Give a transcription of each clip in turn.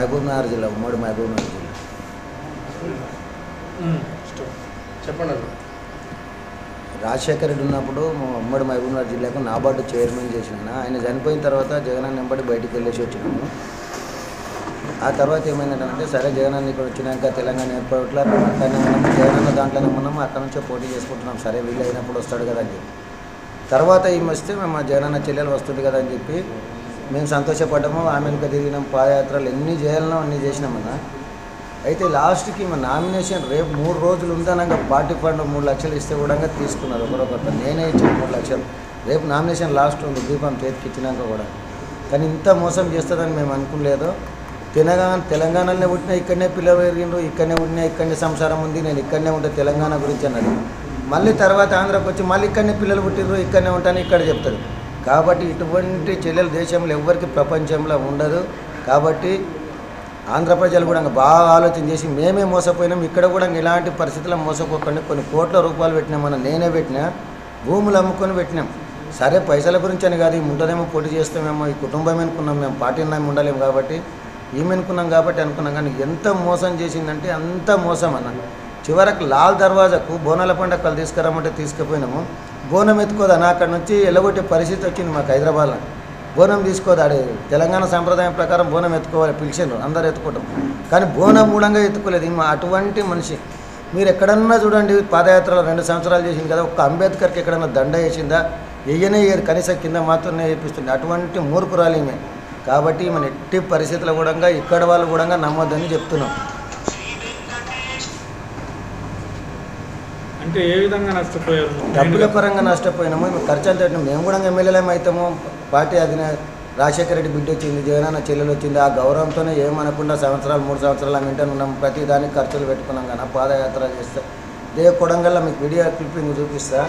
మహబూబ్నగర్ జిల్లా, ఉమ్మడి మహబూబ్నగర్ జిల్లా. చెప్పండి. రాజశేఖర రెడ్డి ఉన్నప్పుడు ఉమ్మడి మహబూబ్నగర్ జిల్లాకు నాబార్డు చైర్మన్ చేసిన ఆయన చనిపోయిన తర్వాత జగనన్న వెంబడి బయటికి వెళ్ళేసి వచ్చినాము. ఆ తర్వాత ఏమైందంటే సరే జగనన్న ఇక్కడ వచ్చినాక తెలంగాణ ఏర్పడట్లా మేము అక్కడనే ఉన్నాము, జగనన్న దాంట్లోనే ఉన్నాము, అక్కడ నుంచే పోటీ చేసుకుంటున్నాం, సరే వీళ్ళు అయినప్పుడు వస్తాడు కదా అని చెప్పి. తర్వాత ఈమె వస్తే మేము జగనన్న చెల్లెలు వస్తుంది కదా అని చెప్పి మేము సంతోషపడ్డాము. ఆమె ఇంకా తిరిగినాం, పాదయాత్రలు ఎన్ని చేయాలనో అన్నీ చేసినామన్న. అయితే లాస్ట్కి మా నామినేషన్ రేపు 3 రోజులు ఉందనగా పార్టీ ఫండ్ 3 లక్షలు ఇస్తే కూడా తీసుకున్నారు ఒకరొకరు. నేనే ఇచ్చిన 3 లక్షలు. రేపు నామినేషన్ లాస్ట్ ఉంది, దీపం చేతికి ఇచ్చినాక కూడా. కానీ ఇంత మోసం చేస్తుందని మేము అనుకోలేదు. తెలంగాణలోనే పుట్టినా ఇక్కడనే పిల్లలు పెరిగిండ్రు, ఇక్కడనే పుట్టినా ఇక్కడనే సంసారం ఉంది, నేను ఇక్కడనే ఉంటా తెలంగాణ గురించి అన్నది. మళ్ళీ తర్వాత ఆంధ్రాకి వచ్చి మళ్ళీ ఇక్కడనే పిల్లలు పుట్టిండ్రు, ఇక్కడనే ఉంటాను ఇక్కడ చెప్తారు. కాబట్టి ఇటువంటి చెల్లెలు దేశంలో ఎవరికి ప్రపంచంలో ఉండదు. కాబట్టి ఆంధ్ర ప్రజలు కూడా బాగా ఆలోచన చేసి మేమే మోసపోయినాం, ఇక్కడ కూడా ఇలాంటి పరిస్థితుల్లో మోసపోకుండా కొన్ని కోట్ల రూపాయలు పెట్టినామన్న. నేనే పెట్టినా, భూములు అమ్ముకొని పెట్టినాం. సరే పైసల గురించి అని కాదు, ఉంటుందేమో పోటీ చేస్తామేమో, ఈ కుటుంబం అనుకున్నాం, మేము పార్టీ నమ్మి ఉండలేము కాబట్టి ఏమనుకున్నాం కాబట్టి అనుకున్నాం. కానీ ఎంత మోసం చేసిందంటే అంత మోసం అన్న. చివరకు లాల్ దర్వాజాకు బోనాల పండుగలు తీసుకురమ్మంటే తీసుకుపోయినాము. బోనం ఎత్తుకోదన్న, అక్కడ నుంచి ఎల్లగొట్టే పరిస్థితి వచ్చింది మాకు హైదరాబాద్లో. బోనం తీసుకోదాడు, తెలంగాణ సంప్రదాయం ప్రకారం బోనం ఎత్తుకోవాలి, పిలిచిండ్రు, అందరు ఎత్తుకుంటాం. కానీ బోనం మూలంగా ఎత్తుకోలేదు. అటువంటి మనిషి మీరు ఎక్కడన్నా చూడండి, పాదయాత్రలో 2 సంవత్సరాలు చేసింది కదా, ఒక్క అంబేద్కర్కి ఎక్కడన్నా దండ వేసిందా? వెయ్యనే కనీసం కింద మాత్రమే వేపిస్తుంది. అటువంటి మూర్ఖురాలు ఈమె. కాబట్టి మన ఎట్టి పరిస్థితుల్లో కూడా ఇక్కడ వాళ్ళు కూడా నమ్మొద్దని చెప్తున్నాం. అంటే ఏ విధంగా నష్టపోయారు? డబ్బుల పరంగా నష్టపోయినాము. ఖర్చు అంతా మేము కూడా ఎమ్మెల్యేలం అవుతాము. పార్టీ అధినేత రాజశేఖర రెడ్డి బిడ్డ వచ్చింది, జగనన్న చెల్లెలు వచ్చింది. ఆ గౌరవంతోనే ఏమనకుండా 3 సంవత్సరాలు వెంటనే ఉన్నాం. ప్రతి దానికి ఖర్చులు పెట్టుకున్నాం. కానీ పాదయాత్ర చేస్తే కొడంగల్లో మీకు వీడియో క్లిప్పింగ్ చూపిస్తా.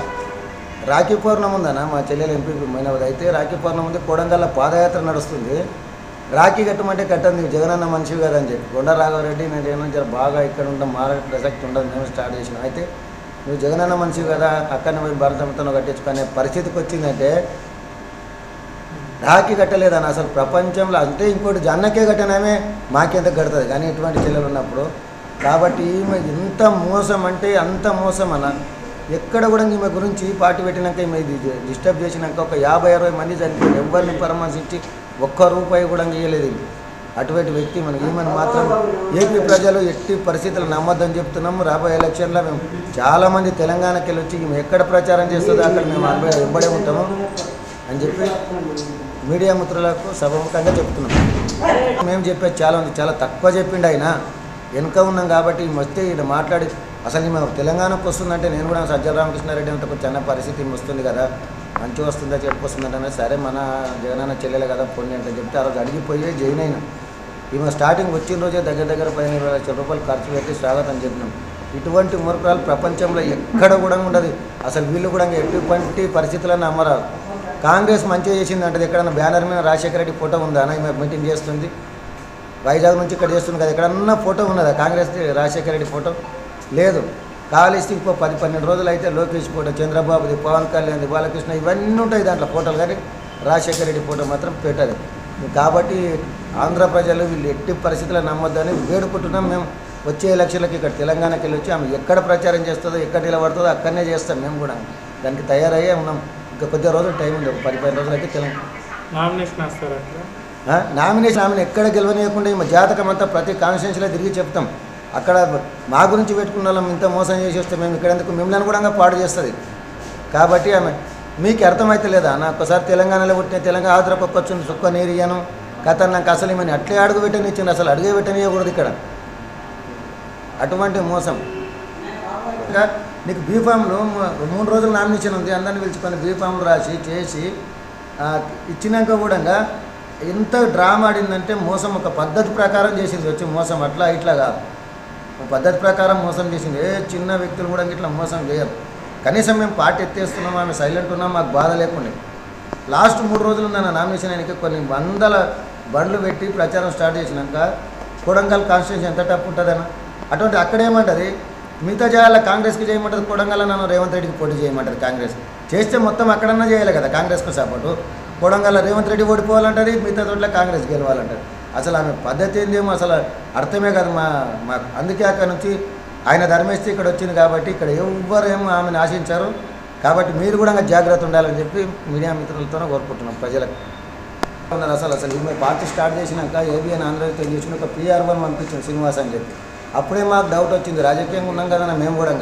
రాఖీ పౌర్ణమి ఉందన్న, మా చెల్లెలు ఎంపీ మైనవది. అయితే రాఖీ పౌర్ణమి ఉంది, కొడంగల్లో పాదయాత్ర నడుస్తుంది. రాఖీ కట్టమంటే కట్టండి, జగనన్న మనిషి కదా అని చెప్పి కొండ రాఘవరెడ్డి నేను జర బాగా ఇక్కడ ఉంటాం, మారే ప్రసక్తి ఉండదు, మేము స్టార్ట్ చేసినాం. అయితే నువ్వు జగనన్న మనిషి కదా, అక్కడనే పోయి భారతమ్మతో కట్టించుకునే పరిస్థితికి వచ్చిందంటే రాఖీ కట్టలేదన్న. అసలు ప్రపంచంలో అంటే ఇంకోటి జన్నకే కట్టినామే మాకెంత కడుతుంది కానీ ఇటువంటి చెల్లెలు ఉన్నప్పుడు. కాబట్టి ఈమె ఎంత మోసం అంటే అంత మోసం అన్న. ఎక్కడ కూడా ఈమె గురించి పార్టీ పెట్టినాక ఈమె డిస్టర్బ్ చేసినాక ఒక 50-60 మంది చనిపోయింది. ఎవరిని పరామర్శించి ₹1 కూడా ఇవ్వలేదు. అటువంటి వ్యక్తి మనకి ఈమెను మాత్రం ఏపీ ప్రజలు ఎట్టి పరిస్థితులు నమ్మొద్దని చెప్తున్నాము. రాబోయే ఎలక్షన్లో మేము చాలామంది తెలంగాణకి వెళ్ళి వచ్చి ఈమె ఎక్కడ ప్రచారం చేస్తుందో అక్కడ మేము వెంబడే ఉంటాము అని చెప్పి మీడియా మిత్రులకు సభముఖంగా చెప్తున్నాం. మేము చెప్పేది చాలా తక్కువ చెప్పిండు ఆయన. వెనుక ఉన్నాం కాబట్టి వస్తే ఇది మాట్లాడి అసలు మేము తెలంగాణకు వస్తుందంటే నేను కూడా సజ్జల రామకృష్ణారెడ్డి అంటే కొంచెం చిన్న పరిస్థితి వస్తుంది కదా, మంచిగా వస్తుందా చెప్పు వస్తుందంటే సరే మన జగనన్న చెల్లెలే కదా పొండి అంటే చెప్తే ఆ రోజు అడిగిపోయి జాయిన్ అయినాం. ఈమె స్టార్టింగ్ వచ్చిన రోజే దగ్గర 15-20 లక్షల రూపాయలు ఖర్చు పెట్టి స్వాగతం చెప్పినాం. ఇటువంటి మూర్ఖాలు ప్రపంచంలో ఎక్కడ కూడా ఉండదు. అసలు వీళ్ళు కూడా ఎటువంటి పరిస్థితులను అమ్మరారు. కాంగ్రెస్ మంచిగా చేసింది అంటే ఎక్కడన్నా బ్యానర్ మీద రాజశేఖర రెడ్డి ఫోటో ఉందా అన్న? ఈమె మీటింగ్ చేస్తుంది, వైజాగ్ నుంచి ఇక్కడ చేస్తుంది కదా, ఎక్కడన్నా ఫోటో ఉన్నదా కాంగ్రెస్ రాజశేఖర రెడ్డి ఫోటో? లేదు. కాలిస్తే ఇంకో 10-12 రోజులు అయితే లోకేష్ ఫోటో, చంద్రబాబుది, పవన్ కళ్యాణ్ది, బాలకృష్ణ ఇవన్నీ ఉంటాయి దాంట్లో ఫోటోలు, కానీ రాజశేఖర రెడ్డి ఫోటో మాత్రం పెట్టదు. కాబట్టి ఆంధ్ర ప్రజలు వీళ్ళు ఎట్టి పరిస్థితుల్లో నమ్మొద్దని వేడుకుంటున్నాం. మేము వచ్చే ఎలక్షన్లకి ఇక్కడ తెలంగాణకి వెళ్ళి వచ్చి ఆమె ఎక్కడ ప్రచారం చేస్తుందో ఎక్కడ నిలబడుతుందో అక్కడనే చేస్తాం. మేము కూడా దానికి తయారయ్యే ఉన్నాం. ఇంకా కొద్ది రోజులు టైం ఉంది, 10-15 రోజులు అయితే తెలంగాణ నామినేషన్ వస్తారు. నామినేషన్ ఆమెను ఎక్కడ గెలవనీయకుండా మా జాతకం అంతా ప్రతి కాన్స్టిట్యున్సీలో తిరిగి చెప్తాం. అక్కడ మా గురించి పెట్టుకున్న వాళ్ళం ఇంత మోసం చేసి వస్తే మేము ఇక్కడ ఎందుకు మిమ్మల్ని కూడా పాడు చేస్తుంది. కాబట్టి ఆమె మీకు అర్థమైతే లేదా నా ఒక్కసారి తెలంగాణలో పుట్టిన తెలంగాణ ఆంధ్రపక్క వచ్చింది చుక్క నీరియాను కథ నాకు అసలు ఏమని అట్లే అడుగు పెట్టనిచ్చింది, అసలు అడిగే పెట్టనియకూడదు ఇక్కడ. అటువంటి మోసం. ఇంకా నీకు బీఫామ్లు 3 రోజులు నామినేషన్ ఉంది, అందరిని పిలుచుకొని బీఫామ్లు రాసి చేసి ఇచ్చినాక కూడా ఎంత డ్రామా ఆడిందంటే మోసం ఒక పద్ధతి ప్రకారం చేసింది. వచ్చి మోసం అట్లా ఇట్లా కాదు, పద్ధతి ప్రకారం మోసం చేసింది. చిన్న వ్యక్తులు కూడా ఇట్లా మోసం చేయరు. కనీసం మేము పార్టీ ఎత్తేస్తున్నాం, ఆమె సైలెంట్ ఉన్నాం, మాకు బాధ లేకుండా. లాస్ట్ 3 రోజులు ఉందన్న నామినేషన్ ఆయనకి కొన్ని 100 బండ్లు పెట్టి ప్రచారం స్టార్ట్ చేసినాక కొడంగల్ కాన్స్టిట్యూన్సీ ఎంత టప్ ఉంటుందన్న. అటువంటి అక్కడేమంటుంది మిగతా చేయాలి, కాంగ్రెస్కి చేయమంటుంది, కొడంగల్ నన్ను రేవంత్ రెడ్డికి పోటీ చేయమంటుంది. కాంగ్రెస్ చేస్తే మొత్తం అక్కడన్నా చేయాలి కదా కాంగ్రెస్కు సపోర్టు. కొడంగల్ రేవంత్ రెడ్డి ఓడిపోవాలంటుంది, మిగతా చోట్ల కాంగ్రెస్ గెలవాలంటుంది. అసలు ఆమె పద్ధతి ఏందేమో అసలు అర్థమే కాదు మా అందుకే అక్కడ నుంచి ఆయన ధర్మేస్తే ఇక్కడ వచ్చింది కాబట్టి ఇక్కడ ఎవ్వరేమో ఆమెను ఆశించారు. కాబట్టి మీరు కూడా జాగ్రత్త ఉండాలని చెప్పి మీడియా మిత్రులతోనే కోరుకుంటున్నాం ప్రజలకు. ఉన్నారు అసలు ఈమె పార్టీ స్టార్ట్ చేసినాక ఏబిఎన్ ఆంధ్రజ్యోతి చేసిన ఒక PR1 పంపించాం శ్రీనివాస్ అని చెప్పి. అప్పుడే మాకు డౌట్ వచ్చింది, రాజకీయంగా ఉన్నాం కదా మేము కూడా.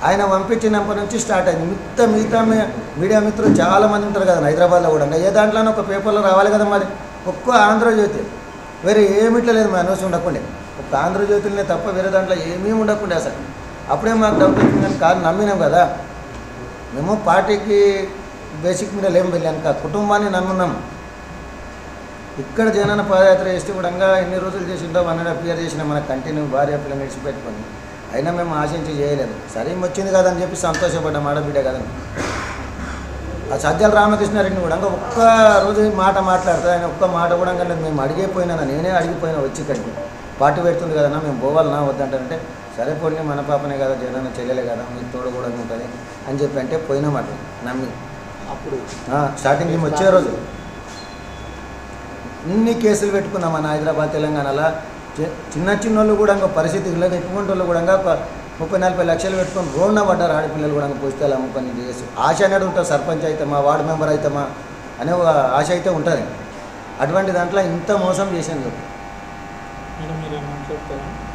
ఆయన పంపించినప్పటి నుంచి స్టార్ట్ అయింది. మిగతా మీడియా మిత్రులు చాలామంది ఉంటారు కదా హైదరాబాద్లో కూడా. ఏ దాంట్లోనే ఒక పేపర్లో రావాలి కదా మరి. ఒక్క ఆంధ్రజ్యోతి, వేరే ఏమిట్లా లేదు మా న్యూస్ ఉండకుండే. ఒక్క ఆంధ్రజ్యోతినే తప్ప వేరే దాంట్లో ఏమీ ఉండకుండే అసలు. అప్పుడే మాకు డౌట్ వచ్చింది, కానీ కాదు నమ్మినాం కదా మేము. పార్టీకి బేసిక్ మీద లేం వెళ్ళాను, కుటుంబాన్ని నమ్మున్నాం. ఇక్కడ జగనన్న పాదయాత్ర చేస్తే కూడా ఎన్ని రోజులు చేసిందో 1.5 years చేసిన మన కంటిన్యూ భార్య పిల్లలు విడిచిపెట్టుకొని. అయినా మేము ఆశించి చేయలేదు. సరే వచ్చింది కదా అని చెప్పి సంతోషపడ్డాం, ఆడబిడ్డ కదని. ఆ సజ్జల రామకృష్ణారెడ్డిని కూడా ఒక్క రోజు మాట మాట్లాడుతుంది. ఆయన ఒక్క మాట కూడా మేము అడిగిపోయినా, నేనే అడిగిపోయినా వచ్చి ఇక్కడికి. పార్టీ పెడుతుంది కదన్నా మేము పోవాలన్నా వద్దంటారంటే, సరే పోనీ మన పాపనే కదా జగనన్న చెల్లెలే కదా మీకు తోడు కూడా ఉంటుంది అని చెప్పి అంటే పోయినామాట నమ్మి. అప్పుడు స్టార్టింగ్ మేము వచ్చే రోజు ఇన్ని కేసులు పెట్టుకున్నాం మన హైదరాబాద్ తెలంగాణలో. చిన్న వాళ్ళు కూడా పరిస్థితి లేదు. ఎటువంటి వాళ్ళు కూడా 30-40 లక్షలు పెట్టుకొని రోడ్న పడ్డారు ఆడపిల్లలు కూడా. పుస్తకాలు అమ్ముకొని చేసి ఆశ అనేది ఉంటుంది. సర్పంచ్ అవుతామా, వార్డు మెంబర్ అవుతామా అనే ఒక ఆశ అయితే ఉంటుంది. అటువంటి దాంట్లో ఇంత మోసం చేశాను. మీరు ఏమని చెప్తారా?